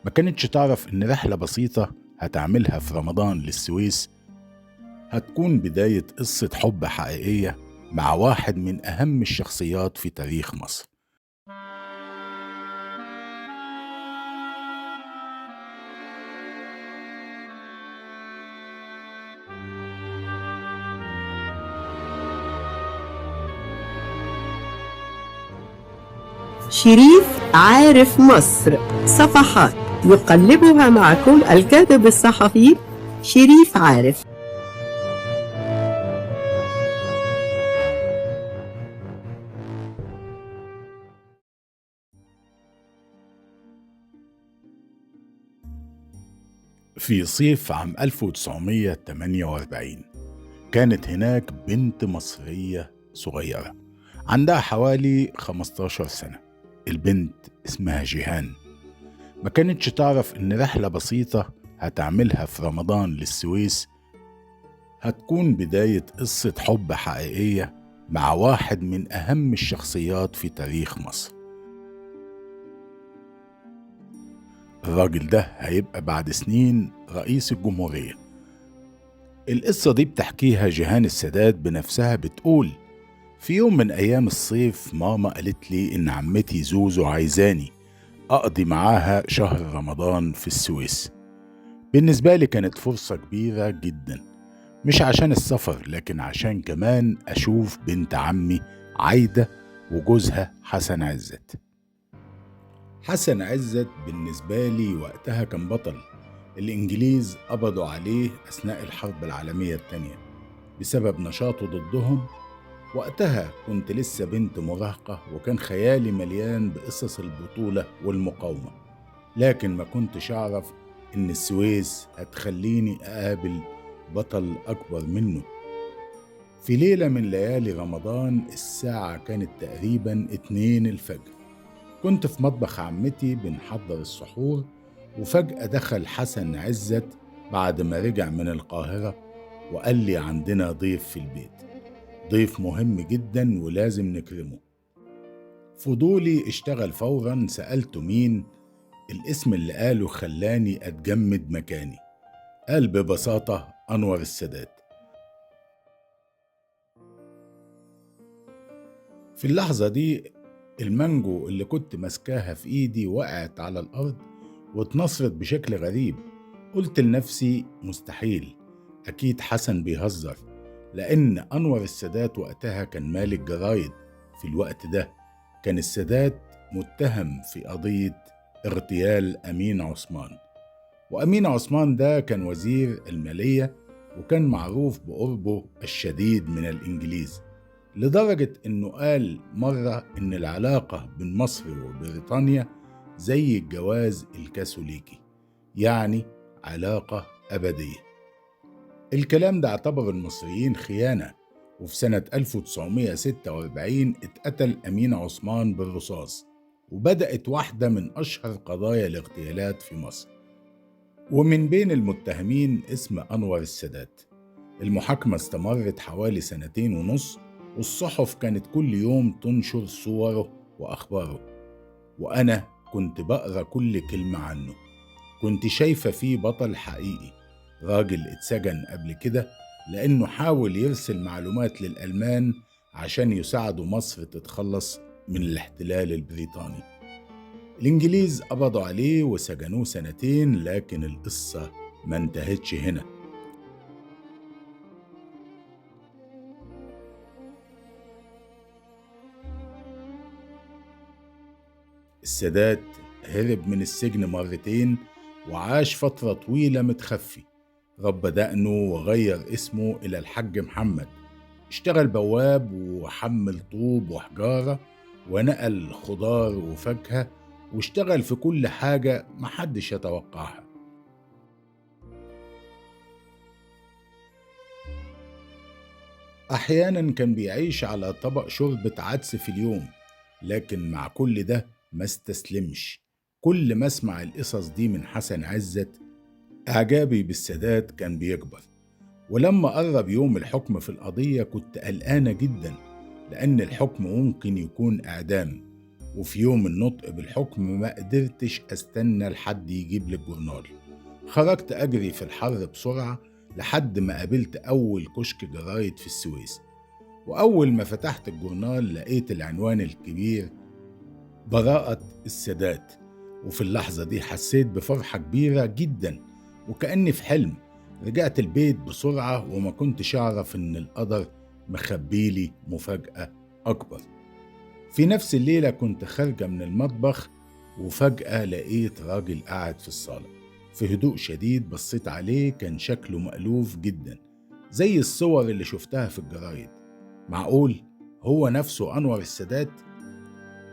ما كانتش تعرف إن رحلة بسيطة هتعملها في رمضان للسويس هتكون بداية قصة حب حقيقية مع واحد من أهم الشخصيات في تاريخ مصر. شريف عارف مصر، صفحات يقلبها معكم الكاتب الصحفي شريف عارف. في صيف عام 1948 كانت هناك بنت مصرية صغيرة عندها حوالي 15 سنة. البنت اسمها جيهان. ما كانتش تعرف إن رحلة بسيطة هتعملها في رمضان للسويس هتكون بداية قصة حب حقيقية مع واحد من أهم الشخصيات في تاريخ مصر. الراجل ده هيبقى بعد سنين رئيس الجمهورية. القصة دي بتحكيها جيهان السادات بنفسها، بتقول: في يوم من أيام الصيف ماما قالت لي إن عمتي زوزو عايزاني أقضي معاها شهر رمضان في السويس. بالنسبة لي كانت فرصة كبيرة جدا، مش عشان السفر لكن عشان كمان أشوف بنت عمي عايدة وجوزها حسن عزت. حسن عزت بالنسبة لي وقتها كان بطل. الإنجليز قبضوا عليه أثناء الحرب العالمية الثانية بسبب نشاطه ضدهم. وقتها كنت لسه بنت مراهقة وكان خيالي مليان بقصص البطولة والمقاومة، لكن ما كنتش أعرف إن السويس هتخليني أقابل بطل أكبر منه. في ليلة من ليالي رمضان الساعة كانت تقريبا 2 الفجر، كنت في مطبخ عمتي بنحضر السحور، وفجأة دخل حسن عزت بعد ما رجع من القاهرة وقال لي: عندنا ضيف في البيت، ضيف مهم جدا ولازم نكرمه. فضولي اشتغل فورا، سألته مين. الاسم اللي قاله خلاني أتجمد مكاني. قال ببساطة: أنور السادات. في اللحظة دي المانجو اللي كنت ماسكاها في ايدي وقعت على الأرض واتنصرت بشكل غريب. قلت لنفسي: مستحيل، أكيد حسن بيهزر، لأن أنور السادات وقتها كان مالك جرايد. في الوقت ده كان السادات متهم في قضية اغتيال أمين عثمان، وأمين عثمان ده كان وزير المالية وكان معروف بقربه الشديد من الإنجليز، لدرجة إنه قال مرة إن العلاقة بين مصر وبريطانيا زي الجواز الكاثوليكي، يعني علاقة أبدية. الكلام ده اعتبر المصريين خيانة، وفي سنة 1946 اتقتل أمين عثمان بالرصاص، وبدأت واحدة من أشهر قضايا الاغتيالات في مصر، ومن بين المتهمين اسم أنور السادات. المحاكمة استمرت حوالي 2.5 سنين، والصحف كانت كل يوم تنشر صوره وأخباره، وأنا كنت بقرأ كل كلمة عنه. كنت شايفة فيه بطل حقيقي، راجل اتسجن قبل كده لأنه حاول يرسل معلومات للألمان عشان يساعدوا مصر تتخلص من الاحتلال البريطاني. الإنجليز قبضوا عليه وسجنوه 2 سنين، لكن القصة ما انتهتش هنا. السادات هرب من السجن مرتين وعاش فترة طويلة متخفي. ربى دقنه وغير اسمه إلى الحاج محمد. اشتغل بواب وحمل طوب وحجارة ونقل خضار وفاكهة، واشتغل في كل حاجة محدش يتوقعها. أحيانا كان بيعيش على طبق شوربة عدس في اليوم، لكن مع كل ده ما استسلمش. كل ما اسمع القصص دي من حسن عزت إعجابي بالسادات كان بيكبر. ولما قرب يوم الحكم في القضية كنت قلقانة جدا، لأن الحكم ممكن يكون إعدام، وفي يوم النطق بالحكم ما قدرتش استنى لحد يجيب لي الجورنال. خرجت اجري في الحر بسرعة لحد ما قابلت اول كشك جرايد في السويس، واول ما فتحت الجورنال لقيت العنوان الكبير: براءة السادات. وفي اللحظة دي حسيت بفرحة كبيرة جدا وكأني في حلم. رجعت البيت بسرعة وما كنتش أعرف إن القدر مخبيلي مفاجأة أكبر. في نفس الليلة كنت خارجة من المطبخ وفجأة لقيت راجل قاعد في الصالة. في هدوء شديد بصيت عليه، كان شكله مألوف جدا زي الصور اللي شفتها في الجرايد. معقول هو نفسه أنور السادات؟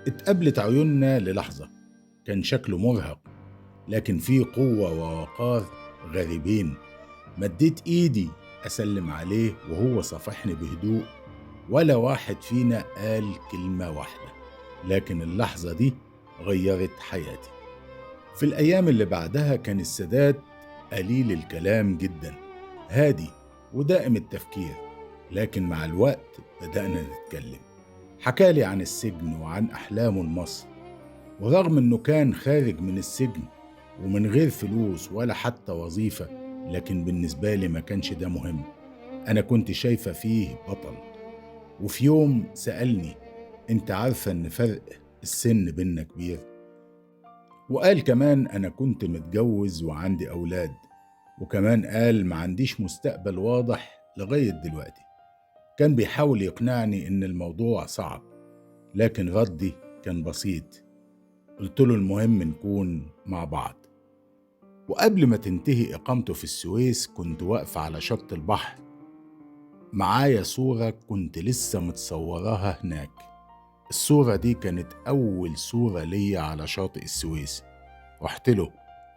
اتقابلت عيوننا للحظة. كان شكله مرهق لكن فيه قوة ووقار غريبين. مديت ايدي اسلم عليه وهو صافحني بهدوء، ولا واحد فينا قال كلمة واحدة، لكن اللحظة دي غيرت حياتي. في الايام اللي بعدها كان السادات قليل الكلام جدا، هادي ودائم التفكير، لكن مع الوقت بدأنا نتكلم. حكالي عن السجن وعن أحلامه لمصر، ورغم أنه كان خارج من السجن ومن غير فلوس ولا حتى وظيفة، لكن بالنسبة لي ما كانش ده مهم. أنا كنت شايفة فيه بطل. وفي يوم سألني: أنت عارفة أن فرق السن بيننا كبير؟ وقال كمان أنا كنت متجوز وعندي أولاد، وكمان قال ما عنديش مستقبل واضح لغاية دلوقتي. كان بيحاول يقنعني إن الموضوع صعب، لكن ردي كان بسيط. قلت له المهم نكون مع بعض. وقبل ما تنتهي إقامته في السويس كنت واقفة على شط البحر، معايا صورة كنت لسه متصوراها هناك. الصورة دي كانت أول صورة ليا على شاطئ السويس. رحت له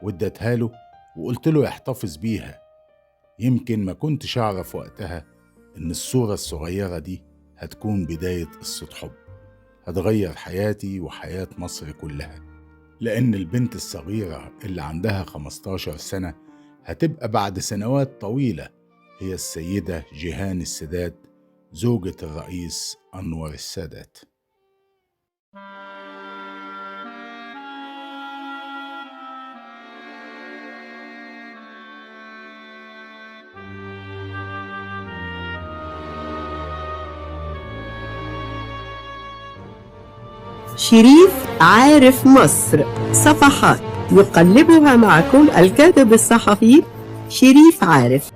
واديتها له وقلت له يحتفظ بيها. يمكن ما كنتش أعرف وقتها إن الصورة الصغيرة دي هتكون بداية قصة حب هتغير حياتي وحياة مصر كلها، لأن البنت الصغيرة اللي عندها 15 سنة هتبقى بعد سنوات طويلة هي السيدة جيهان السادات، زوجة الرئيس أنور السادات. شريف عارف مصر، صفحات يقلبها معكم الكاتب الصحفي شريف عارف.